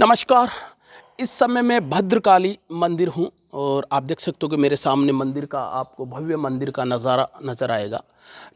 नमस्कार। इस समय मैं भद्रकाली मंदिर हूँ और आप देख सकते हो कि मेरे सामने मंदिर का आपको भव्य मंदिर का नज़ारा नज़र आएगा।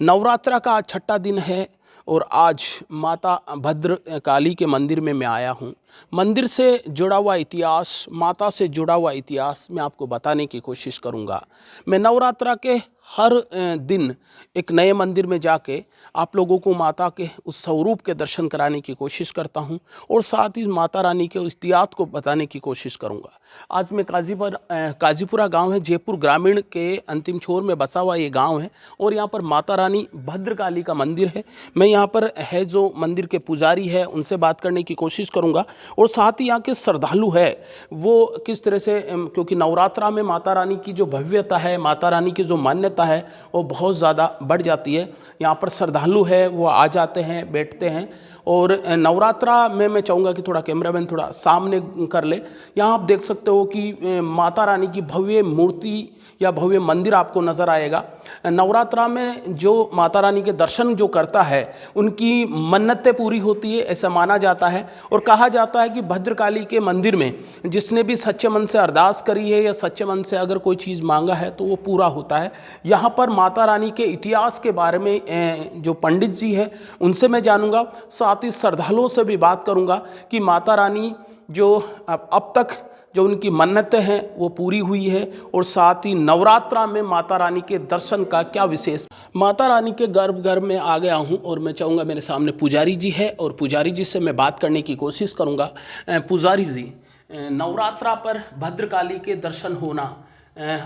नवरात्रा का आज छठा दिन है और आज माता भद्र काली के मंदिर में मैं आया हूँ। मंदिर से जुड़ा हुआ इतिहास, माता से जुड़ा हुआ इतिहास मैं आपको बताने की कोशिश करूँगा। मैं नवरात्रा के हर दिन एक नए मंदिर में जाके आप लोगों को माता के उस स्वरूप के दर्शन कराने की कोशिश करता हूं और साथ ही माता रानी के उस इतिहास को बताने की कोशिश करूंगा। आज मैं काजीपुरा गांव है, जयपुर ग्रामीण के अंतिम छोर में बसा हुआ ये गांव है और यहाँ पर माता रानी भद्रकाली का मंदिर है। मैं यहाँ पर है जो मंदिर के पुजारी है उनसे बात करने की कोशिश करूँगा और साथ ही यहाँ के श्रद्धालु है वो किस तरह से, क्योंकि नवरात्रा में माता रानी की जो भव्यता है, माता रानी की जो मान्यता है वो बहुत ज़्यादा बढ़ जाती है। यहाँ पर श्रद्धालु है वो आ जाते हैं, बैठते हैं और नवरात्रा में मैं चाहूँगा कि थोड़ा कैमरामैन थोड़ा सामने कर ले। यहाँ आप देख सकते हो कि माता रानी की भव्य मूर्ति या भव्य मंदिर आपको नज़र आएगा। नवरात्रा में जो माता रानी के दर्शन जो करता है उनकी मन्नतें पूरी होती है ऐसा माना जाता है और कहा जाता है कि भद्रकाली के मंदिर में जिसने भी सच्चे मन से अरदास करी है या सच्चे मन से अगर कोई चीज़ मांगा है तो वो पूरा होता है। यहाँ पर माता रानी के इतिहास के बारे में जो पंडित जी है उनसे मैं जानूँगा, साथ ही श्रद्धालुओं से भी बात करूँगा कि माता रानी जो अब तक जो उनकी मन्नतें हैं वो पूरी हुई है और साथ ही नवरात्रा में माता रानी के दर्शन का क्या विशेष। माता रानी के गर्भ में आ गया हूँ और मैं चाहूँगा, मेरे सामने पुजारी जी है और पुजारी जी से मैं बात करने की कोशिश करूँगा। पुजारी जी, नवरात्रा पर भद्रकाली के दर्शन होना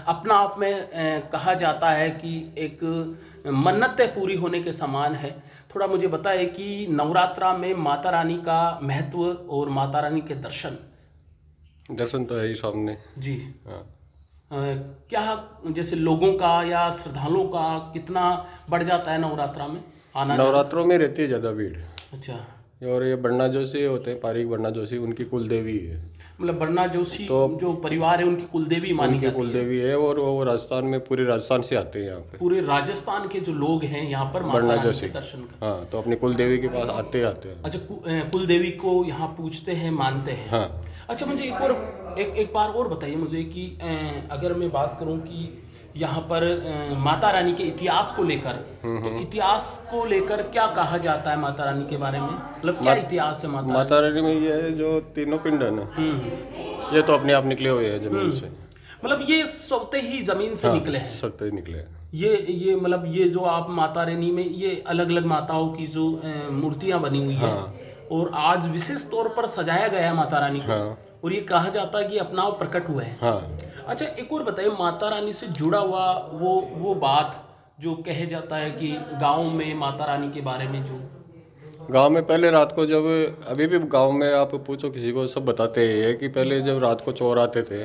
अपना आप में कहा जाता है कि एक मन्नतें पूरी होने के समान है। थोड़ा मुझे बताएं कि नवरात्रा में माता रानी का महत्व और माता रानी के दर्शन तो है ही सामने जी। हाँ। क्या जैसे लोगों का या श्रद्धालुओं का कितना बढ़ जाता है नवरात्रा में आना? नवरात्रों में रहती है ज़्यादा भीड़। अच्छा। और ये बन्ना जोशी होते हैं, पारिक बन्ना जोशी, उनकी कुल देवी है। मतलब बन्ना जोशी तो जो परिवार है उनकी कुलदेवी मानी जाती है। कुलदेवी है और वो राजस्थान में, पूरे राजस्थान से आते हैं यहाँ पे। पूरे राजस्थान के जो लोग हैं यहाँ पर माता रानी के दर्शन का, हाँ, तो अपनी कुलदेवी के पास आते हैं। अच्छा, कुलदेवी को यहाँ पूजते हैं, मानते हैं। हाँ। अच्छा, मुझे एक बार और बताइए मुझे कि अगर मैं बात करूँ कि यहाँ पर माता रानी के इतिहास को लेकर, तो इतिहास को लेकर क्या कहा जाता है माता रानी के बारे में? मतलब क्या इतिहास है माता रानी में? ये है जो तीनों पिंड है ना, ये तो अपने आप निकले हुए हैं जमीन से। मतलब ये स्वतः ही जमीन से निकले हैं? स्वतः ही निकले हैं। ये मतलब ये जो आप माता रानी में ये अलग अलग माताओं की जो मूर्तियां बनी हुई है और आज विशेष तौर पर सजाया गया है माता रानी को। और ये कहा जाता है कि अपना आप प्रकट हुए हैं। अच्छा, एक और बताइए, माता रानी से जुड़ा हुआ वो बात जो कहे जाता है कि गांव में माता रानी के बारे में, जो गांव में पहले रात को, जब अभी भी गांव में आप पूछो किसी को, सब बताते हैं कि पहले जब रात को चोर आते थे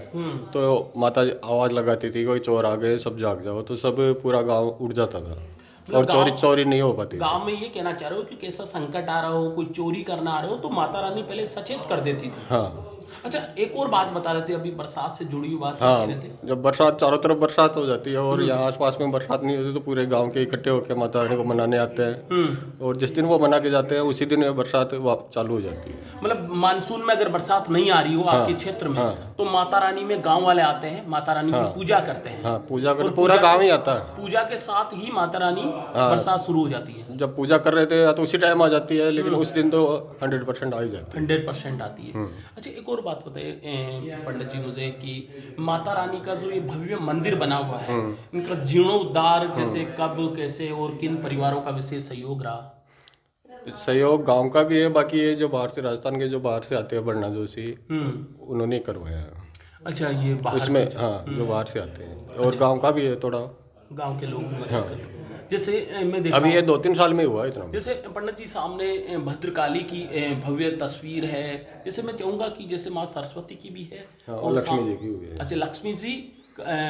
तो माता आवाज लगाती थी, कोई चोर आ गए, सब जाग जाओ, तो सब पूरा गांव उठ जाता था और चोरी नहीं हो पाती। गांव में ये कहना चाह रहे हो कि कैसा संकट आ रहा हो, कोई चोरी करना आ रहे हो तो माता रानी पहले सचेत कर देती थी। हाँ। अच्छा, एक और बात बता रहे थे अभी, बरसात से जुड़ी हुई बात कह रहे थे। जब बरसात, चारों तरफ बरसात हो जाती है और यहाँ आसपास में बरसात नहीं होती तो पूरे गांव के इकट्ठे होकर माता रानी को मनाने आते हैं और जिस दिन वो मना के जाते हैं उसी दिन बरसात चालू हो जाती है। मतलब मानसून में अगर बरसात नहीं आ रही हो आपके क्षेत्र में तो माता रानी में गांव वाले आते हैं, माता रानी की पूजा करते हैं। पूजा कर पूरा गाँव ही आता है। पूजा के साथ ही माता रानी बरसात शुरू हो जाती है। जब पूजा कर रहे थे तो उसी टाइम आ जाती है, लेकिन उस दिन तो 100% आ ही जाती है। 100% आती है। अच्छा, एक और बात बताइए पंडित जी मुझे कि माता रानी का जो ये भव्य मंदिर बना हुआ है, इनका जीर्णोद्धार जैसे कब, कैसे और किन परिवारों का विशेष सहयोग रहा? सहयोग गांव का भी है, बाकी ये जो बाहर से, राजस्थान के जो बाहर से आते हैं बन्ना जोशी, उन्होंने करवाया है। अच्छा, ये बाहर उसमें जो बाहर से आते हैं और गांव का भी है, थोड़ा गांव के लोग भी मदद करते हैं। जैसे मैं देखा अभी ये 2-3 साल में हुआ इतना। जैसे पंडित जी सामने भद्रकाली की भव्य तस्वीर है, जैसे मैं चाहूँगा कि जैसे माँ सरस्वती की भी है और लक्ष्मी जी की भी है। अच्छा, लक्ष्मी जी,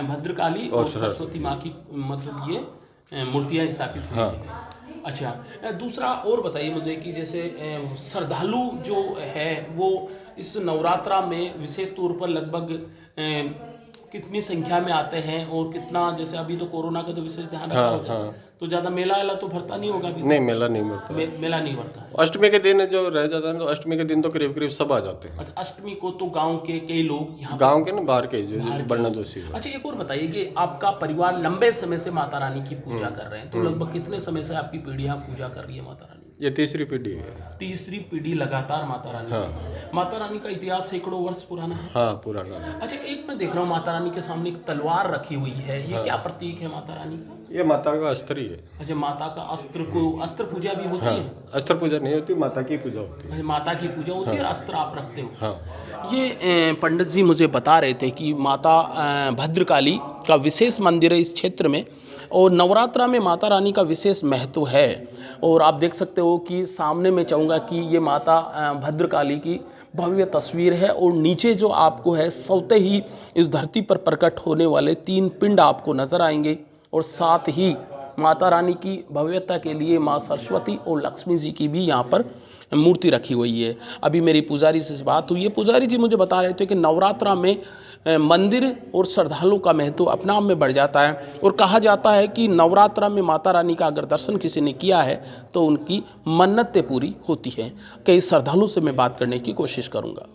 भद्रकाली और सरस्वती माँ की मतलब ये मूर्तियाँ स्थापित हुई हैं। अच्छा, दूसरा और बताइए मुझे कि जैसे श्रद्धालु जो है वो इस नवरात्रा में विशेष तौर पर लगभग कितनी संख्या में आते हैं और कितना, जैसे अभी तो कोरोना का तो विशेष ध्यान रखा हाँ होता है, हाँ। तो ज्यादा मेला वेला तो भरता नहीं होगा अभी तो? नहीं, मेला नहीं मिलता। मेला नहीं भरता है। अष्टमी के दिन जो रह जाता है तो अष्टमी के दिन तो करीब करीब सब आ जाते हैं। अच्छा, अष्टमी को तो गांव के कई लोग यहाँ गांव के ना, बाहर के बाहर जो के बन्ना लोग। जोशी है। अच्छा, एक और बताइए कि आपका परिवार लंबे समय से माता रानी की पूजा कर रहे हैं, तो लगभग कितने समय से आपकी पीढ़ियां पूजा कर रही है माता रानी? ये तीसरी पीढ़ी है। तीसरी पीढ़ी लगातार माता रानी। हाँ। माता रानी का इतिहास सैकड़ों वर्ष पुराना है। हाँ, पुराना है। अच्छा, एक मैं देख रहा हूँ माता रानी के सामने एक तलवार रखी हुई है, ये क्या प्रतीक है माता रानी का? ये माता का अस्त्र ही है। अच्छा, माता का अस्त्र पूजा भी होती है? अस्त्र पूजा नहीं होती, माता की पूजा होती है। अच्छा, माता की पूजा होती है और अस्त्र आप रखते हो? हाँ। ये पंडित जी मुझे बता रहे थे कि माता भद्रकाली का विशेष मंदिर है इस क्षेत्र में, और नवरात्रा में माता रानी का विशेष महत्व है। और आप देख सकते हो कि सामने मैं चाहूँगा कि ये माता भद्रकाली की भव्य तस्वीर है, और नीचे जो आपको है सौते ही इस धरती पर प्रकट होने वाले 3 पिंड आपको नजर आएंगे, और साथ ही माता रानी की भव्यता के लिए माँ सरस्वती और लक्ष्मी जी की भी यहाँ पर मूर्ति रखी हुई है। अभी मेरी पुजारी से बात हुई है, पुजारी जी मुझे बता रहे थे कि नवरात्रा में मंदिर और श्रद्धालु का महत्व अपने आप में बढ़ जाता है, और कहा जाता है कि नवरात्रा में माता रानी का अगर दर्शन किसी ने किया है तो उनकी मन्नतें पूरी होती हैं। कई श्रद्धालु से मैं बात करने की कोशिश करूंगा।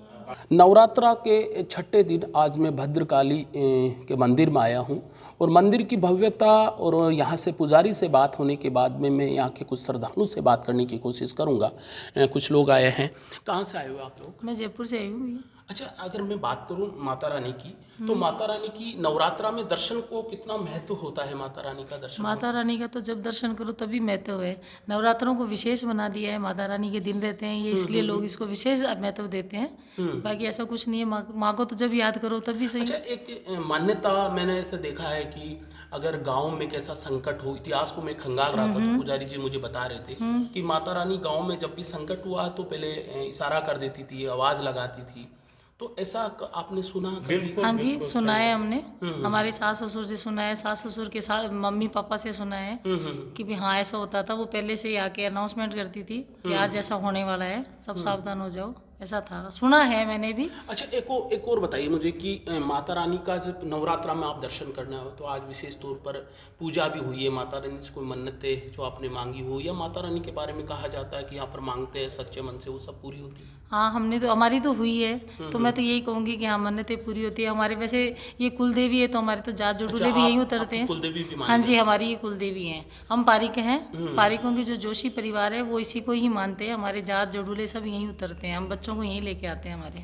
नवरात्रा के छठे दिन आज मैं भद्रकाली के मंदिर में आया हूं, और मंदिर की भव्यता और यहाँ से पुजारी से बात होने के बाद में मैं यहाँ के कुछ श्रद्धालु से बात करने की कोशिश करूँगा। कुछ लोग आए हैं। कहाँ से आए हो आप लोग? मैं जयपुर से आई हूँ भैया। अच्छा, अगर मैं बात करूँ माता रानी की, तो माता रानी की नवरात्रा में दर्शन को कितना महत्व होता है? माता रानी का दर्शन, माता रानी का तो जब दर्शन करो तभी महत्व है। नवरात्रों को विशेष बना दिया है, माता रानी के दिन रहते हैं ये, इसलिए लोग इसको विशेष महत्व देते हैं। बाकी ऐसा कुछ नहीं है। माँ को तो जब याद करो तभी सही। अच्छा, एक मान्यता मैंने ऐसे देखा है कि अगर गांव में कैसा संकट हो, इतिहास को मैं खंगाल रहा था तो पुजारी जी मुझे बता रहे थे कि माता रानी गांव में जब भी संकट हुआ तो पहले इशारा कर देती थी, आवाज लगाती थी। तो ऐसा आपने सुना कभी? हाँ जी, सुना है हमने। हमारे सास ससुर से सुना है, सास ससुर के साथ मम्मी पापा से सुना है कि भी हाँ ऐसा होता था। वो पहले से ही आके अनाउंसमेंट करती थी कि आज ऐसा होने वाला है, सब सावधान हो जाओ। ऐसा था, सुना है मैंने भी। अच्छा, एक और बताइए मुझे कि माता रानी का जब नवरात्रा में आप दर्शन करना हो तो आज विशेष तौर पर पूजा भी हुई है, माता रानी से कोई मन्नतें जो आपने मांगी हो, या माता रानी के बारे में कहा जाता है कि यहाँ पर मांगते हैं सच्चे मन से वो सब पूरी होती है? हाँ, हमारी तो हुई है, तो मैं तो यही कहूँगी कि हाँ मन्नतें पूरी होती है हमारे। वैसे ये कुल देवी है तो हमारे तो जात जोड़ूले भी यही उतरते हैं। कुलदेवी भी हाँ जी, हमारी ये कुल देवी हैं। हम पारिक हैं। पारिकों की जो जोशी परिवार है वो इसी को ही मानते हैं। हमारे जात जोड़ूले सब यहीं उतरते हैं, हम बच्चों को यहीं लेके आते हैं। हमारे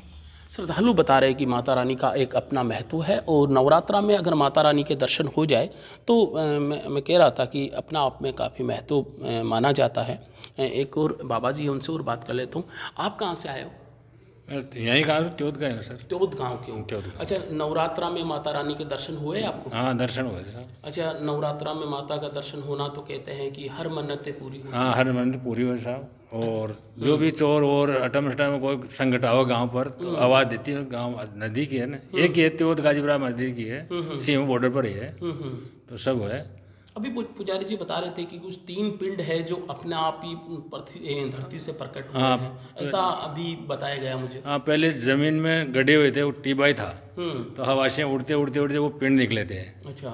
श्रद्धालु बता रहे हैं कि माता रानी का एक अपना महत्व है, और नवरात्रा में अगर माता रानी के दर्शन हो जाए तो मैं कह रहा था कि अपना आप में काफ़ी महत्व माना जाता है। एक और बाबा जी, उनसे और बात कर लेता हूँ। आप कहाँ से आए हो? यहीं कहा त्योद गए सर। त्योद गांव के हो? अच्छा, नवरात्रा में माता रानी के दर्शन हुए आपको? हाँ, दर्शन हुए सर। अच्छा, नवरात्रा में माता का दर्शन होना तो कहते हैं कि हर मन्नतें पूरी होती हैं। हाँ, हर मन्नत पूरी हुई साहब। और जो भी चोर और अटम शटम में कोई संकट आओ गांव पर तो आवाज़ देती है। गांव नदी की है ना, एक ही है त्योद गाजीपुरा मंदिर की है, सीमा बॉर्डर पर ही है, तो सब है। अभी पुजारी जी बता रहे थे कि कुछ 3 पिंड है जो अपने आप ही धरती से प्रकट हुए हैं, ऐसा अभी बताया गया मुझे। हाँ, पहले जमीन में गड़े हुए थे, वो टीबाई था, तो हवा से उड़ते उड़ते उड़ते वो पिंड निकले थे। अच्छा,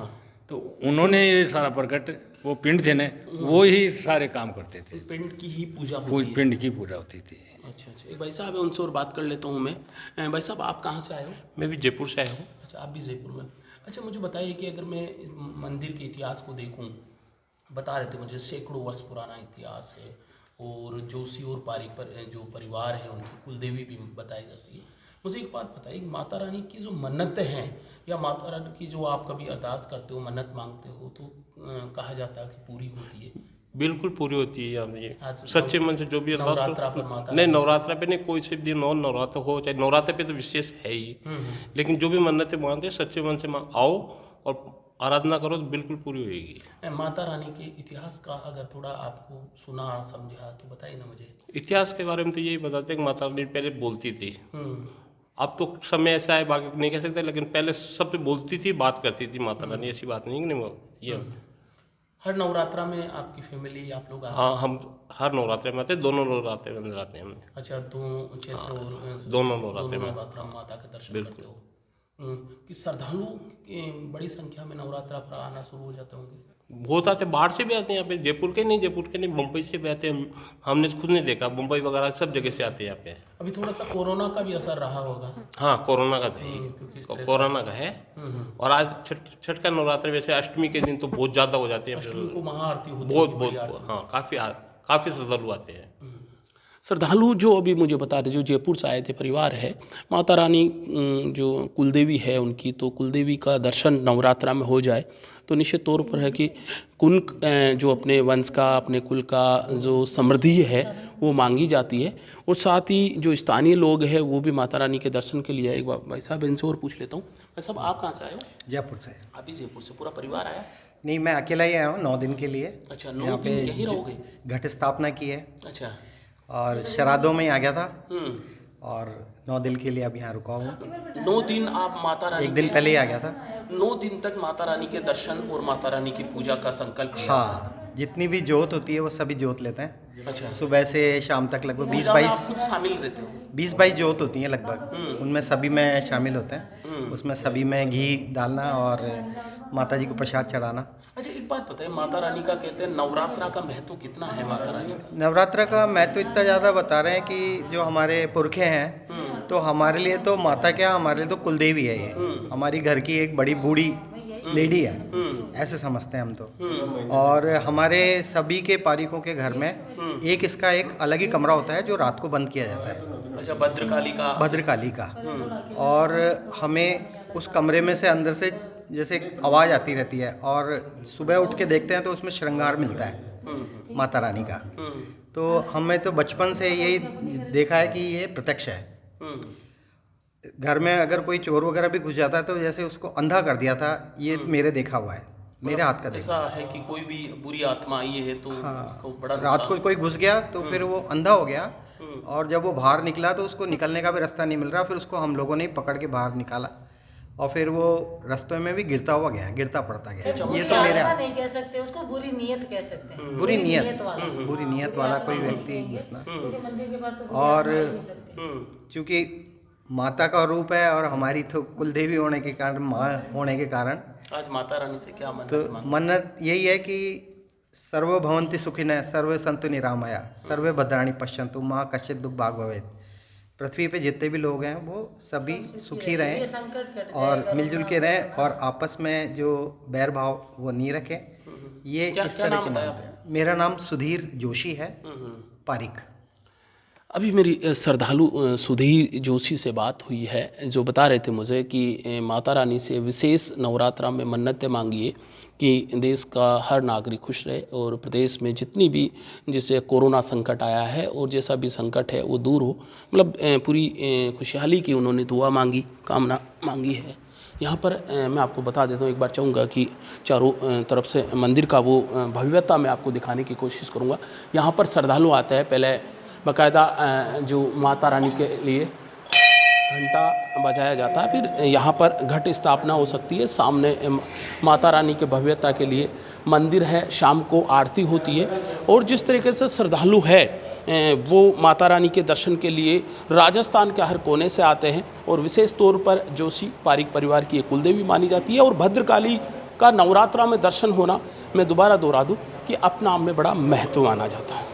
तो उन्होंने ये सारा प्रकट, वो पिंड थे ना, वो ही सारे काम करते थे। पिंड की ही पूजा होती है? पिंड की पूजा होती थी। अच्छा, एक भाई साहब है, उनसे और बात कर लेता हूँ मैं। भाई साहब, आप कहाँ से आए हो? मैं भी जयपुर से आया हूँ। अच्छा, आप भी जयपुर में। अच्छा, मुझे बताइए कि अगर मैं इस मंदिर के इतिहास को देखूं, बता रहे थे मुझे सैकड़ों वर्ष पुराना इतिहास है, और जोशी और पारिक पर जो परिवार है उनकी कुलदेवी भी बताई जाती है। मुझे एक बात बताइए, माता रानी की जो मन्नतें हैं, या माता रानी की जो आप कभी अरदास करते हो, मन्नत मांगते हो, तो कहा जाता है कि पूरी होती है? बिल्कुल पूरी होती है। यहाँ ये आज सच्चे मन से जो भी अरदास नवरात्रा पर माता नहीं, नवरात्रा पे नहीं, कोई से दिन और नवरात्र हो चाहे, नवरात्र पे तो विशेष है ही। लेकिन जो भी मन्नतें मांगते हैं सच्चे मन से आओ और आराधना करो तो बिल्कुल पूरी होगी। माता रानी के इतिहास का अगर थोड़ा आपको सुना समझा तो बताइए ना मुझे। इतिहास के बारे में तो यही बताते हैं कि माता रानी पहले बोलती थी। अब तो समय ऐसा है, बाकी नहीं कह सकते, लेकिन पहले सब पे बोलती थी, बात करती थी माता रानी। ऐसी बात नहीं कि नहीं ये हर नवरात्रा में आपकी फैमिली आप लोग आते? हाँ, हम हर नवरात्रे में आते हैं, दोनों नवरात्रे में अंदर आते हैं हम। अच्छा, दोनों क्षेत्र और दोनों नवरात्रे में माता के दर्शन करते हो? कि श्रद्धालु बड़ी संख्या में नवरात्रा पर आना शुरू हो जाते होंगे। बहुत आते, बाहर से भी आते हैं यहाँ पे, जयपुर के नहीं मुंबई से भी आते हैं। हमने खुद नहीं देखा, मुंबई वगैरह सब जगह से आते हैं यहाँ पे। अभी थोड़ा सा कोरोना का भी असर रहा होगा। हाँ, कोरोना का था क्योंकि इस ही, कोरोना का है। और आज छठ का नवरात्र, वैसे अष्टमी के दिन तो बहुत ज़्यादा हो जाते हैं, अष्टमी को महाआरती होती बहुत है, बहुत बड़ी आरती। हाँ, काफ़ी श्रद्धालु आते हैं। श्रद्धालु जो अभी मुझे बता रहे, जो जयपुर से आए थे परिवार है, माता रानी जो कुलदेवी है उनकी, तो कुलदेवी का दर्शन नवरात्रा में हो जाए तो निश्चित तौर पर है कि कुल जो अपने वंश का, अपने कुल का जो समृद्धि है वो मांगी जाती है। और साथ ही जो स्थानीय लोग हैं वो भी माता रानी के दर्शन के लिए। एक बार भाई साहब इनसे और पूछ लेता हूँ। भाई साहब, आप कहाँ से आए हो? जयपुर से। आप ही जयपुर से? पूरा परिवार आया? नहीं, मैं अकेला ही आया हूँ 9 दिन के लिए। अच्छा, 9 यहाँ दिन पे यहीं रहोगे? घट स्थापना की है अच्छा। और श्राद्धों में ही आ गया था और 9 दिन के लिए अब यहाँ रुका हूँ। 9 दिन आप माता रानी 1 दिन पहले ही आ गया था। 9 दिन तक माता रानी के दर्शन और माता रानी की पूजा का संकल्प लिया। हाँ, जितनी भी जोत होती है वो सभी जोत लेते हैं। अच्छा। सुबह से शाम तक लगभग पूजा में आप खुद शामिल रहते हो? 20-22 जोत होती हैं लगभग। उनमें सभी में शामिल होते हैं। उसमें सभी में घी डालना और माता जी को प्रसाद चढ़ाना। अच्छा, एक बात बताइए, माता रानी का कहते हैं नवरात्रा का महत्व कितना है माता रानी का? नवरात्र का महत्व इतना ज़्यादा बता रहे हैं कि जो हमारे पुरखे हैं, तो हमारे लिए तो माता क्या, हमारे लिए तो कुलदेवी है ये। हमारी घर की एक बड़ी बूढ़ी लेडी है, ऐसे समझते हैं हम तो। और हमारे सभी के पारिकों के घर में एक इसका एक अलग ही कमरा होता है जो रात को बंद किया जाता है। अच्छा, भद्रकाली का। और हमें उस कमरे में से अंदर से जैसे आवाज़ आती रहती है और सुबह उठ के देखते हैं तो उसमें श्रृंगार मिलता है माता रानी का। तो हमें तो बचपन से यही देखा है कि ये प्रत्यक्ष है। घर में अगर कोई चोर वगैरह भी घुस जाता है तो जैसे उसको अंधा कर दिया था, ये मेरे देखा हुआ है, मेरे हाथ का देखा। ऐसा है कि कोई भी बुरी आत्मा आई है तो उसको बड़ा रात को कोई घुस गया तो फिर वो अंधा हो गया और जब वो बाहर निकला तो उसको निकलने का भी रास्ता नहीं मिल रहा। फिर उसको हम लोगों ने पकड़ के बाहर निकाला और फिर वो रास्ते में भी गिरता हुआ गया, गिरता पड़ता गया। ये तो मेरे आत्मा नहीं कह सकते उसको, बुरी नीयत कह सकते हैं। बुरी नीयत वाला कोई व्यक्ति घुसना। मंदिर के पास तो और चूंकि माता का रूप है और हमारी तो कुलदेवी होने के कारण, माँ होने के कारण, आज माता रानी से क्या मन्नत तो मन्नत यही है कि सर्व भवन्ति सुखिनः सर्वे सन्तु निरामया सर्वे भद्राणि पश्यन्तु माँ कश्चित् दुःख भाग् भवेत्। पृथ्वी पे जितने भी लोग हैं वो सभी सुखी रहें और मिलजुल के रहें और आपस में जो बैर भाव वो नहीं रखें। ये इस तरह की। मेरा नाम सुधीर जोशी है, पारिक। अभी मेरी श्रद्धालु सुधीर जोशी से बात हुई है, जो बता रहे थे मुझे कि माता रानी से विशेष नवरात्रा में मन्नतें मांगिए कि देश का हर नागरिक खुश रहे और प्रदेश में जितनी भी जैसे कोरोना संकट आया है और जैसा भी संकट है वो दूर हो। मतलब पूरी खुशहाली की उन्होंने दुआ मांगी, कामना मांगी है। यहाँ पर मैं आपको बता देता हूँ, एक बार चाहूँगा कि चारों तरफ से मंदिर का वो भव्यता मैं आपको दिखाने की कोशिश करूँगा। यहाँ पर श्रद्धालु आते हैं, पहले बाकायदा जो माता रानी के लिए घंटा बजाया जाता है, फिर यहाँ पर घट स्थापना हो सकती है। सामने माता रानी के भव्यता के लिए मंदिर है, शाम को आरती होती है। और जिस तरीके से श्रद्धालु है वो माता रानी के दर्शन के लिए राजस्थान के हर कोने से आते हैं और विशेष तौर पर जोशी पारिक परिवार की एक कुलदेवी मानी जाती है। और भद्रकाली का नवरात्रा में दर्शन होना, मैं दोबारा दोहरा दूँ कि अपना आप में बड़ा महत्व माना जाता है।